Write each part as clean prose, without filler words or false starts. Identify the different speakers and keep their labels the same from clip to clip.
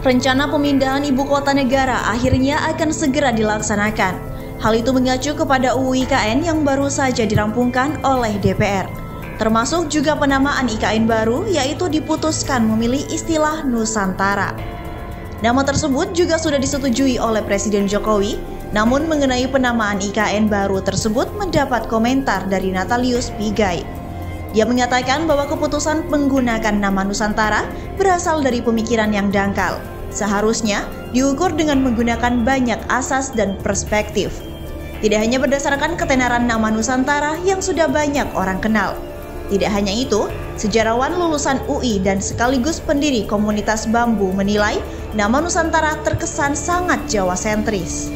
Speaker 1: Rencana pemindahan ibu kota negara akhirnya akan segera dilaksanakan. Hal itu mengacu kepada UU IKN yang baru saja dirampungkan oleh DPR. Termasuk juga penamaan IKN baru, yaitu diputuskan memilih istilah Nusantara. Nama tersebut juga sudah disetujui oleh Presiden Jokowi, namun mengenai penamaan IKN baru tersebut mendapat komentar dari Natalius Pigai. Dia mengatakan bahwa keputusan menggunakan nama Nusantara berasal dari pemikiran yang dangkal. Seharusnya diukur dengan menggunakan banyak asas dan perspektif. Tidak hanya berdasarkan ketenaran nama Nusantara yang sudah banyak orang kenal. Tidak hanya itu, sejarawan lulusan UI dan sekaligus pendiri komunitas bambu menilai nama Nusantara terkesan sangat Jawa sentris.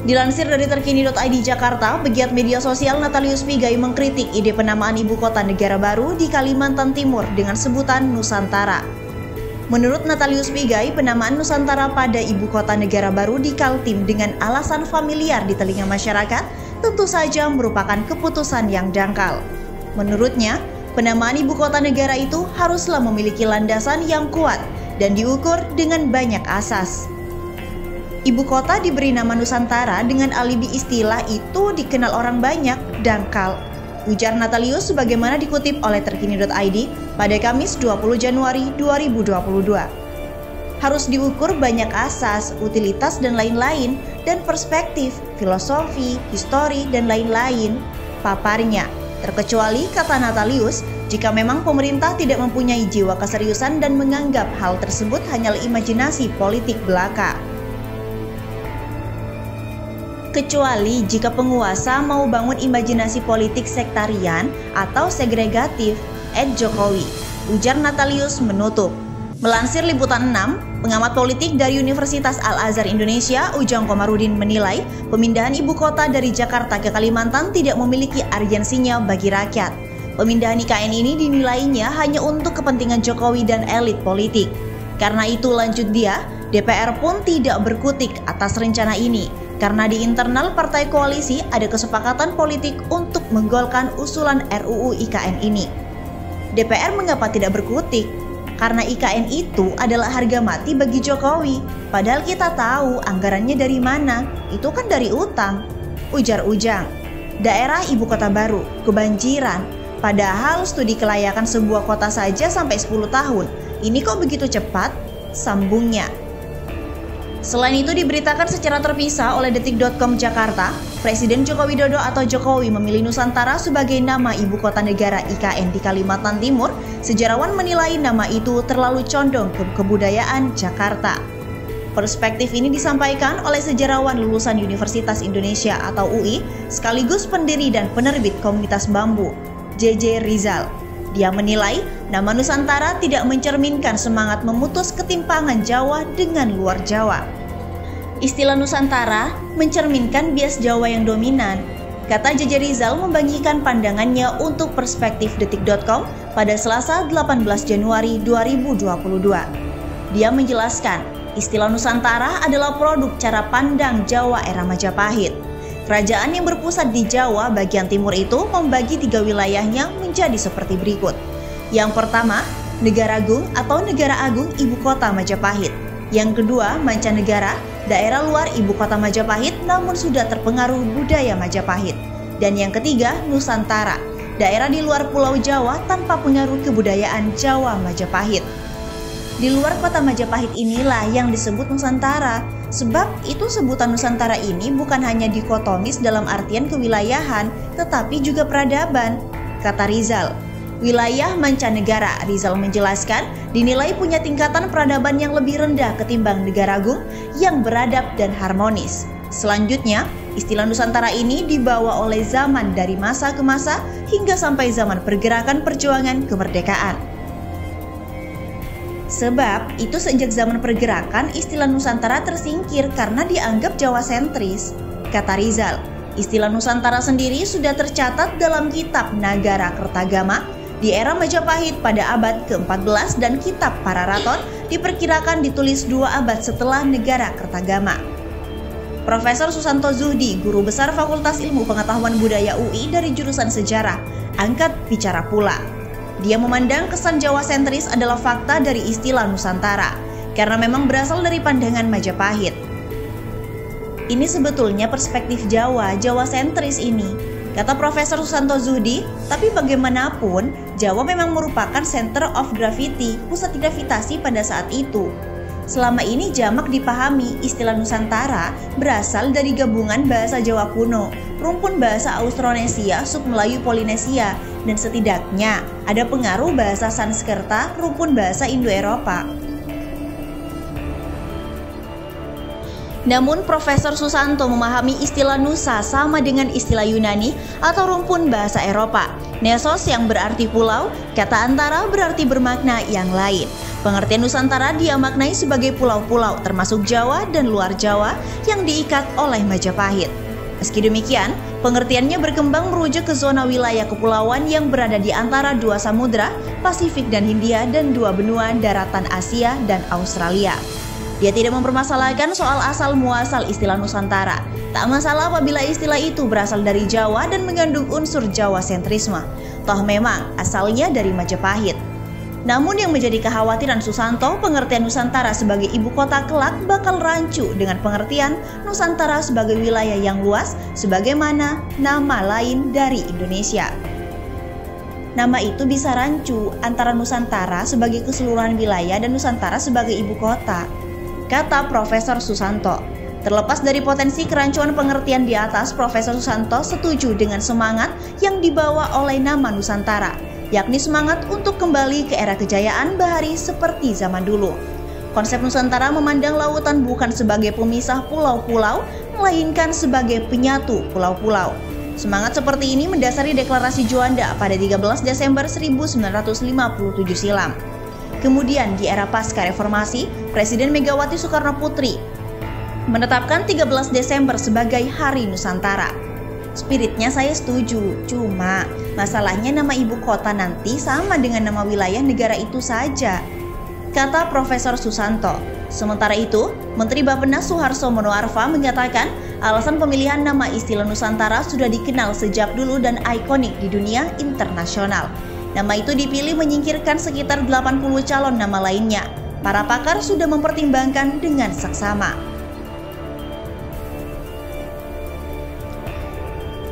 Speaker 1: Dilansir dari terkini.id Jakarta, pegiat media sosial Natalius Pigai mengkritik ide penamaan ibu kota negara baru di Kalimantan Timur dengan sebutan Nusantara. Menurut Natalius Pigai, penamaan Nusantara pada ibu kota negara baru di Kaltim dengan alasan familiar di telinga masyarakat tentu saja merupakan keputusan yang dangkal. Menurutnya, penamaan ibu kota negara itu haruslah memiliki landasan yang kuat dan diukur dengan banyak asas. Ibu kota diberi nama Nusantara dengan alibi istilah itu dikenal orang banyak, dangkal. Ujar Natalius sebagaimana dikutip oleh terkini.id pada Kamis 20 Januari 2022. Harus diukur banyak asas, utilitas dan lain-lain, dan perspektif, filosofi, histori, dan lain-lain, paparnya. Terkecuali, kata Natalius, jika memang pemerintah tidak mempunyai jiwa keseriusan dan menganggap hal tersebut hanyalah imajinasi politik belaka. Kecuali jika penguasa mau bangun imajinasi politik sektarian atau segregatif, Jokowi, ujar Natalius menutup. Melansir Liputan 6, pengamat politik dari Universitas Al-Azhar Indonesia, Ujang Komarudin menilai pemindahan ibu kota dari Jakarta ke Kalimantan tidak memiliki urgensinya bagi rakyat. Pemindahan IKN ini dinilainya hanya untuk kepentingan Jokowi dan elit politik. Karena itu, lanjut dia, DPR pun tidak berkutik atas rencana ini, karena di internal partai koalisi ada kesepakatan politik untuk menggolkan usulan RUU IKN ini. DPR mengapa tidak berkutik? Karena IKN itu adalah harga mati bagi Jokowi. Padahal kita tahu anggarannya dari mana, itu kan dari utang. Ujar Ujang, daerah ibu kota baru, kebanjiran. Padahal studi kelayakan sebuah kota saja sampai 10 tahun. Ini kok begitu cepat? Sambungnya. Selain itu diberitakan secara terpisah oleh Detik.com Jakarta, Presiden Joko Widodo atau Jokowi memilih Nusantara sebagai nama ibu kota negara IKN di Kalimantan Timur. Sejarawan menilai nama itu terlalu condong ke kebudayaan Jakarta. Perspektif ini disampaikan oleh sejarawan lulusan Universitas Indonesia atau UI, sekaligus pendiri dan penerbit komunitas bambu, JJ Rizal. Dia menilai nama Nusantara tidak mencerminkan semangat memutus ketimpangan Jawa dengan luar Jawa. Istilah Nusantara mencerminkan bias Jawa yang dominan. Kata JJ Rizal membagikan pandangannya untuk perspektif Detik.com pada Selasa 18 Januari 2022. Dia menjelaskan, istilah Nusantara adalah produk cara pandang Jawa era Majapahit. Kerajaan yang berpusat di Jawa bagian timur itu membagi 3 wilayahnya menjadi seperti berikut. Yang pertama, Negara Agung atau Negara Agung Ibu Kota Majapahit. Yang kedua, mancanegara, daerah luar ibu kota Majapahit namun sudah terpengaruh budaya Majapahit. Dan yang ketiga, Nusantara, daerah di luar Pulau Jawa tanpa pengaruh kebudayaan Jawa Majapahit. Di luar kota Majapahit inilah yang disebut Nusantara. Sebab itu sebutan Nusantara ini bukan hanya dikotomis dalam artian kewilayahan, tetapi juga peradaban, kata Rizal. Wilayah mancanegara, Rizal menjelaskan, dinilai punya tingkatan peradaban yang lebih rendah ketimbang Negara Agung yang beradab dan harmonis. Selanjutnya, istilah Nusantara ini dibawa oleh zaman dari masa ke masa hingga sampai zaman pergerakan perjuangan kemerdekaan. Sebab itu sejak zaman pergerakan istilah Nusantara tersingkir karena dianggap Jawa sentris, kata Rizal. Istilah Nusantara sendiri sudah tercatat dalam kitab Nagara Kertagama di era Majapahit pada abad ke-14 dan kitab Pararaton diperkirakan ditulis 2 abad setelah Negara Kertagama. Profesor Susanto Zuhdi, Guru Besar Fakultas Ilmu Pengetahuan Budaya UI dari jurusan Sejarah, angkat bicara pula. Dia memandang kesan Jawa sentris adalah fakta dari istilah Nusantara, karena memang berasal dari pandangan Majapahit. Ini sebetulnya perspektif Jawa sentris ini, kata Profesor Susanto Zudi. Tapi bagaimanapun, Jawa memang merupakan center of gravity, pusat gravitasi pada saat itu. Selama ini jamak dipahami istilah Nusantara berasal dari gabungan bahasa Jawa kuno, rumpun bahasa Austronesia, sub-Melayu Polinesia, dan setidaknya ada pengaruh bahasa Sanskerta, rumpun bahasa Indo-Eropa. Namun Profesor Susanto memahami istilah Nusa sama dengan istilah Yunani atau rumpun bahasa Eropa. Nesos yang berarti pulau, kata antara berarti bermakna yang lain. Pengertian Nusantara dia maknai sebagai pulau-pulau termasuk Jawa dan luar Jawa yang diikat oleh Majapahit. Meski demikian, pengertiannya berkembang merujuk ke zona wilayah kepulauan yang berada di antara dua samudra, Pasifik dan Hindia, dan dua benua daratan Asia dan Australia. Dia tidak mempermasalahkan soal asal-muasal istilah Nusantara. Tak masalah apabila istilah itu berasal dari Jawa dan mengandung unsur Jawa sentrisme. Toh memang asalnya dari Majapahit. Namun yang menjadi kekhawatiran Susanto, pengertian Nusantara sebagai ibu kota kelak bakal rancu dengan pengertian Nusantara sebagai wilayah yang luas, sebagaimana nama lain dari Indonesia. Nama itu bisa rancu antara Nusantara sebagai keseluruhan wilayah dan Nusantara sebagai ibu kota, kata Profesor Susanto. Terlepas dari potensi kerancuan pengertian di atas, Profesor Susanto setuju dengan semangat yang dibawa oleh nama Nusantara, yakni semangat untuk kembali ke era kejayaan bahari seperti zaman dulu. Konsep Nusantara memandang lautan bukan sebagai pemisah pulau-pulau, melainkan sebagai penyatu pulau-pulau. Semangat seperti ini mendasari deklarasi Juanda pada 13 Desember 1957 silam. Kemudian di era pasca reformasi, Presiden Megawati Soekarno Putri menetapkan 13 Desember sebagai Hari Nusantara. Spiritnya saya setuju, cuma masalahnya nama ibu kota nanti sama dengan nama wilayah negara itu saja, kata Profesor Susanto. Sementara itu, Menteri Bappenas Suharso Monoarfa mengatakan alasan pemilihan nama istilah Nusantara sudah dikenal sejak dulu dan ikonik di dunia internasional. Nama itu dipilih menyingkirkan sekitar 80 calon nama lainnya. Para pakar sudah mempertimbangkan dengan saksama.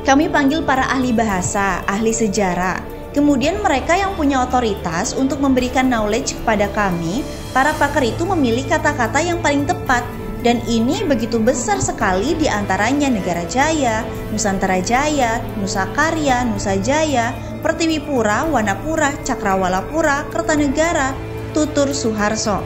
Speaker 1: Kami panggil para ahli bahasa, ahli sejarah. Kemudian mereka yang punya otoritas untuk memberikan knowledge kepada kami, para pakar itu memilih kata-kata yang paling tepat. Dan ini begitu besar sekali di antaranya Negara Jaya, Nusantara Jaya, Nusa Karya, Nusa Jaya, Pertiwipura, Wanapura, Cakrawalapura, Kertanegara, tutur Suharso.